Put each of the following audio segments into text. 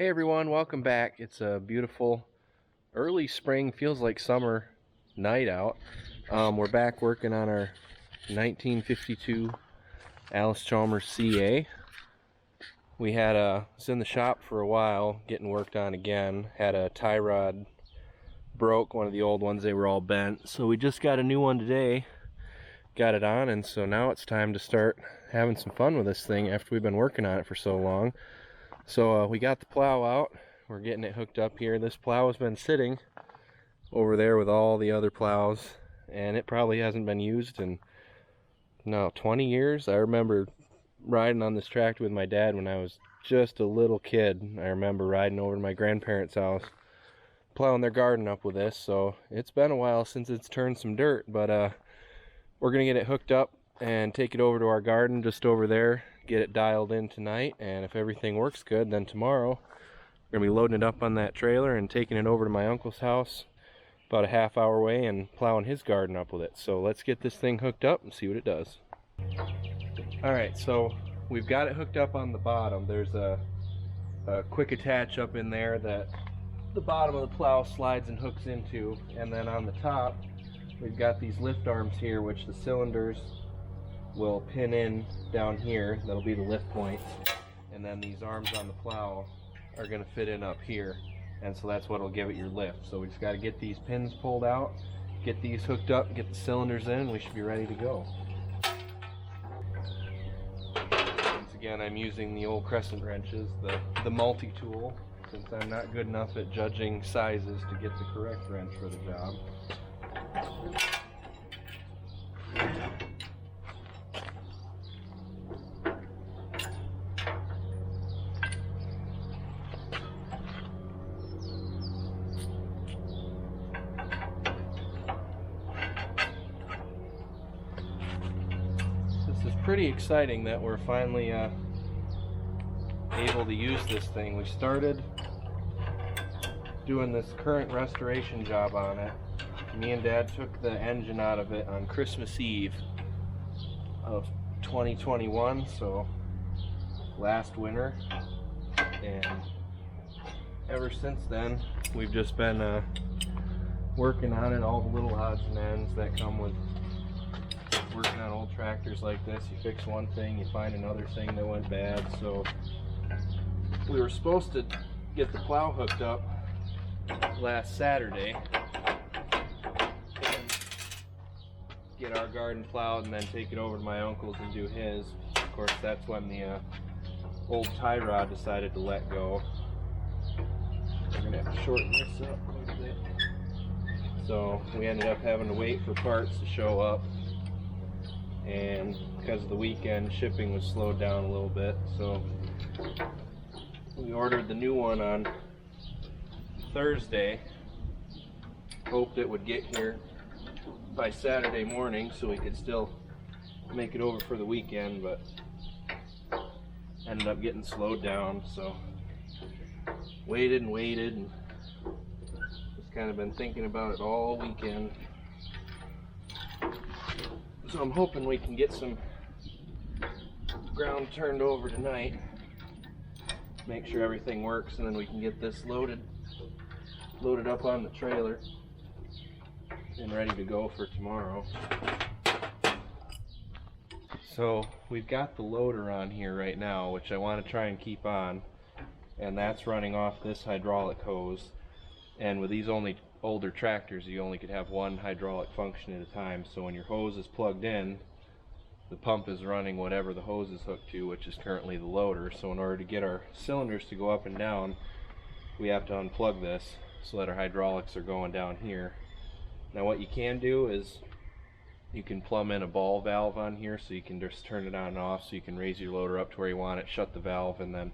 Hey everyone, welcome back. It's a beautiful early spring, feels like summer night out. We're back working on our 1952 Allis Chalmers CA. We had was in the shop for a while, getting worked on again. Had a tie rod broke, one of the old ones, they were all bent. So we just got a new one today, got it on, and so now it's time to start having some fun with this thing after we've been working on it for so long. So we got the plow out. We're getting it hooked up here. This plow has been sitting over there with all the other plows, and it probably hasn't been used in 20 years. I remember riding on this tractor with my dad when I was just a little kid. I remember riding over to my grandparents' house, plowing their garden up with this. So it's been a while since it's turned some dirt, but we're gonna get it hooked up and take it over to our garden just over there, get it dialed in tonight, and if everything works good, then tomorrow we're gonna be loading it up on that trailer and taking it over to my uncle's house about a half-hour away and plowing his garden up with it. So let's get this thing hooked up and see what it does. Alright, so we've got it hooked up on the bottom. There's a quick attach up in there that the bottom of the plow slides and hooks into, and then on the top we've got these lift arms here, which the cylinders will pin in down here. That'll be the lift point, and then these arms on the plow are going to fit in up here, and so that's what will give it your lift. So we just got to get these pins pulled out, get these hooked up, get the cylinders in, and we should be ready to go. Once again, I'm using the old crescent wrenches, the multi-tool, since I'm not good enough at judging sizes to get the correct wrench for the job. This is pretty exciting that we're finally able to use this thing. We started doing this current restoration job on it. Me and Dad took the engine out of it on Christmas Eve of 2021, so last winter, and ever since then we've just been working on it, all the little odds and ends that come with working on old tractors like this. You fix one thing, you find another thing that went bad. So we were supposed to get the plow hooked up last Saturday and get our garden plowed and then take it over to my uncle's and do his. Of course, that's when the old tie rod decided to let go. We're gonna have to shorten this up quite a bit. So we ended up having to wait for parts to show up, and because of the weekend, shipping was slowed down a little bit, so we ordered the new one on Thursday. Hoped it would get here by Saturday morning so we could still make it over for the weekend, but ended up getting slowed down, so waited and waited, and just kind of been thinking about it all weekend. So I'm hoping we can get some ground turned over tonight, make sure everything works, and then we can get this loaded up on the trailer and ready to go for tomorrow. So we've got the loader on here right now, which I want to try and keep on, and that's running off this hydraulic hose. And with these older tractors, you only could have one hydraulic function at a time. So when your hose is plugged in, the pump is running whatever the hose is hooked to, which is currently the loader. So in order to get our cylinders to go up and down, we have to unplug this so that our hydraulics are going down here. Now what you can do is you can plumb in a ball valve on here, so you can just turn it on and off, so you can raise your loader up to where you want it, shut the valve, and then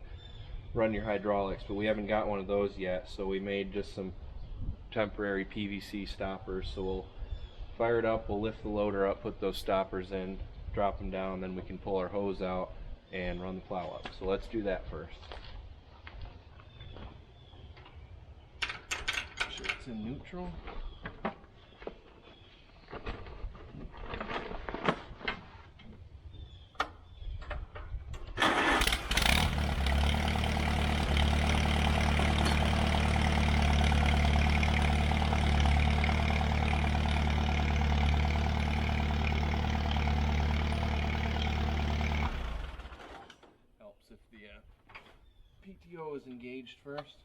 run your hydraulics. But we haven't got one of those yet, so we made just some temporary PVC stoppers. So we'll fire it up, we'll lift the loader up, put those stoppers in, drop them down, then we can pull our hose out and run the plow up. So let's do that first. Make sure it's in neutral. PTO is engaged first.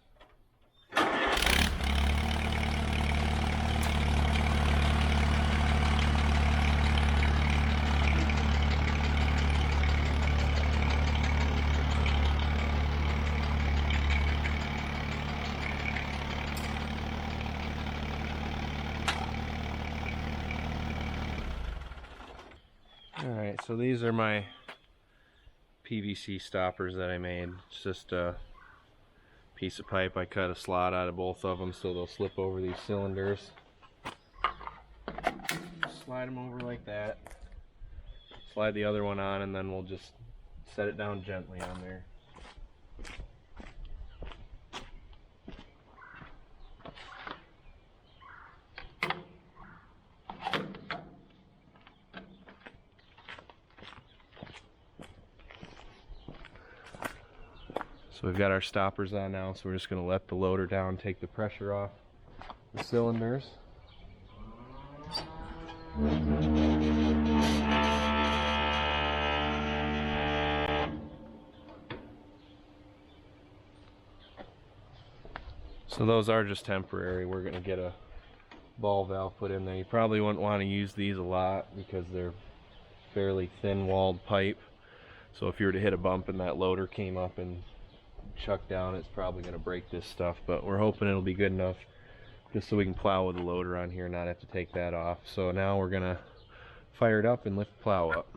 Alright, so these are my PVC stoppers that I made. It's just a piece of pipe. I cut a slot out of both of them so they'll slip over these cylinders. Slide them over like that. Slide the other one on, and then we'll just set it down gently on there. So we've got our stoppers on now, so we're just going to let the loader down, take the pressure off the cylinders. So those are just temporary. We're going to get a ball valve put in there. You probably wouldn't want to use these a lot because they're fairly thin-walled pipe. So if you were to hit a bump and that loader came up and chuck down, it's probably going to break this stuff, but we're hoping it'll be good enough just so we can plow with the loader on here and not have to take that off. So now we're going to fire it up and lift the plow up.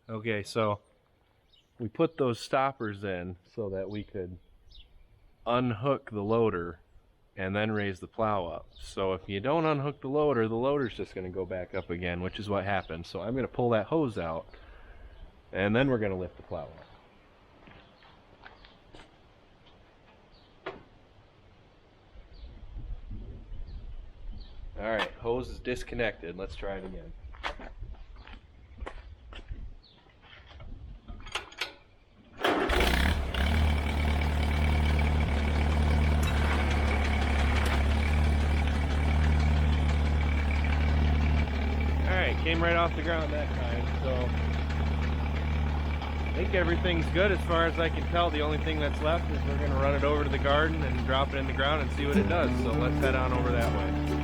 Okay, so we put those stoppers in so that we could unhook the loader and then raise the plow up. So if you don't unhook the loader's just going to go back up again, which is what happened. So I'm going to pull that hose out, and then we're going to lift the plow up. Alright, hose is disconnected. Let's try it again. Came right off the ground that time, so I think everything's good as far as I can tell. The only thing that's left is we're going to run it over to the garden and drop it in the ground and see what it does. So let's head on over that way.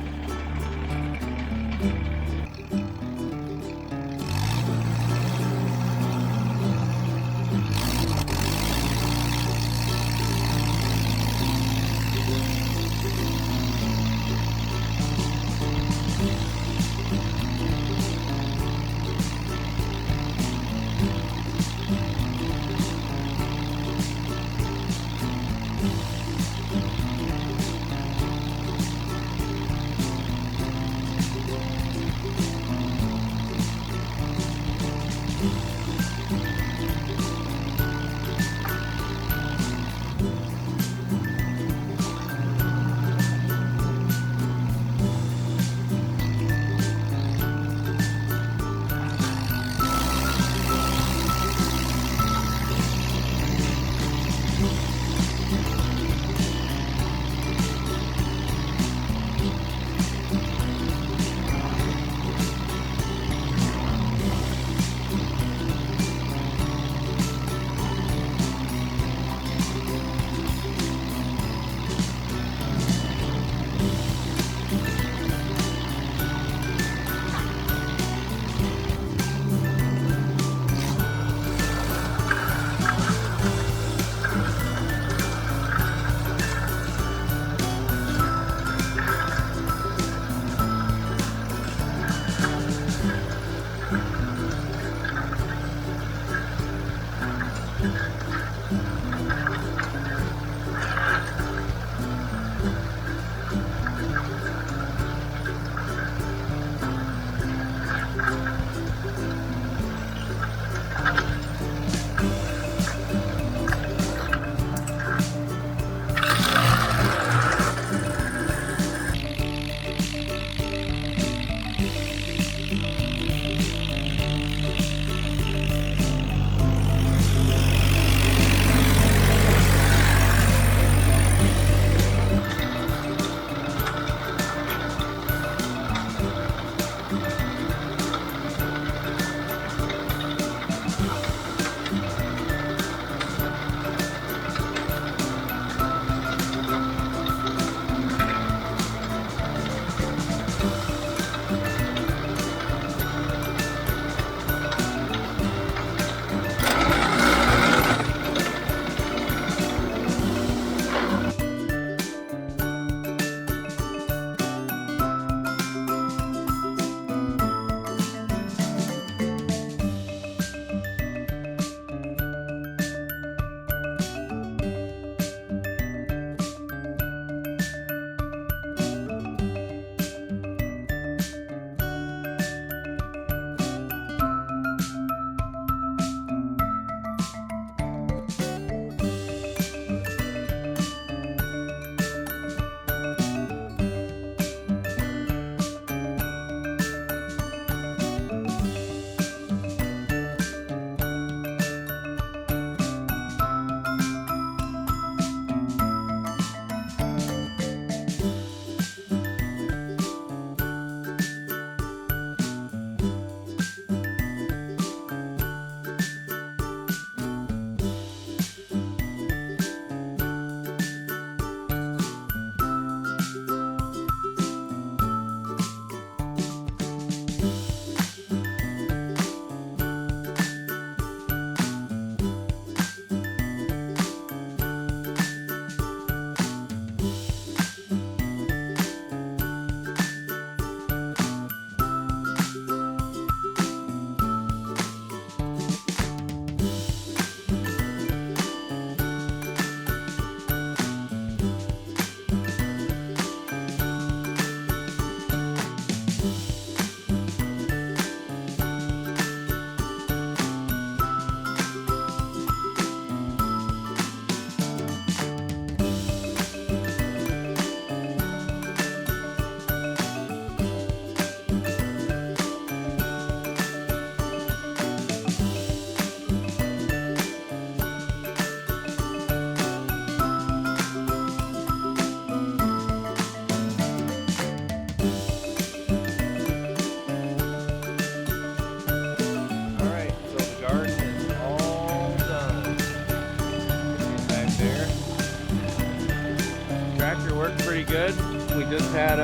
good. We just had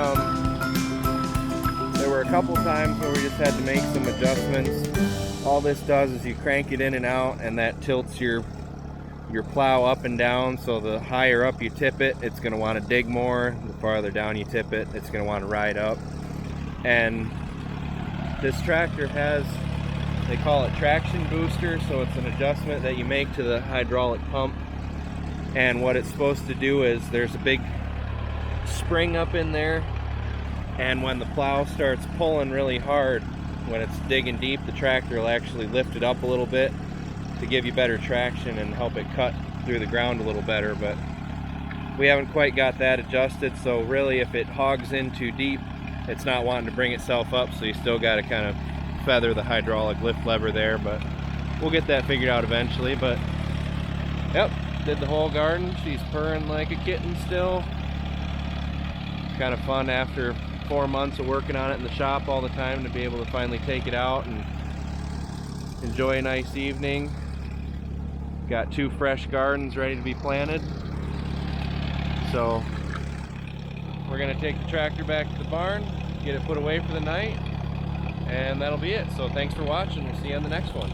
there were a couple times where we just had to make some adjustments. All this does is you crank it in and out, and that tilts your plow up and down. So the higher up you tip it, it's going to want to dig more. The farther down you tip it, it's going to want to ride up. And this tractor has, they call it traction booster, so it's an adjustment that you make to the hydraulic pump. And what it's supposed to do is there's a big spring up in there, and when the plow starts pulling really hard, when it's digging deep, the tractor will actually lift it up a little bit to give you better traction and help it cut through the ground a little better. But we haven't quite got that adjusted, so really if it hogs in too deep, it's not wanting to bring itself up, so you still got to kind of feather the hydraulic lift lever there. But we'll get that figured out eventually. But yep, did the whole garden. She's purring like a kitten still. Kind of fun after 4 months of working on it in the shop all the time to be able to finally take it out and enjoy a nice evening. Got 2 fresh gardens ready to be planted. So we're going to take the tractor back to the barn, get it put away for the night, and that'll be it. So thanks for watching. We'll see you on the next one.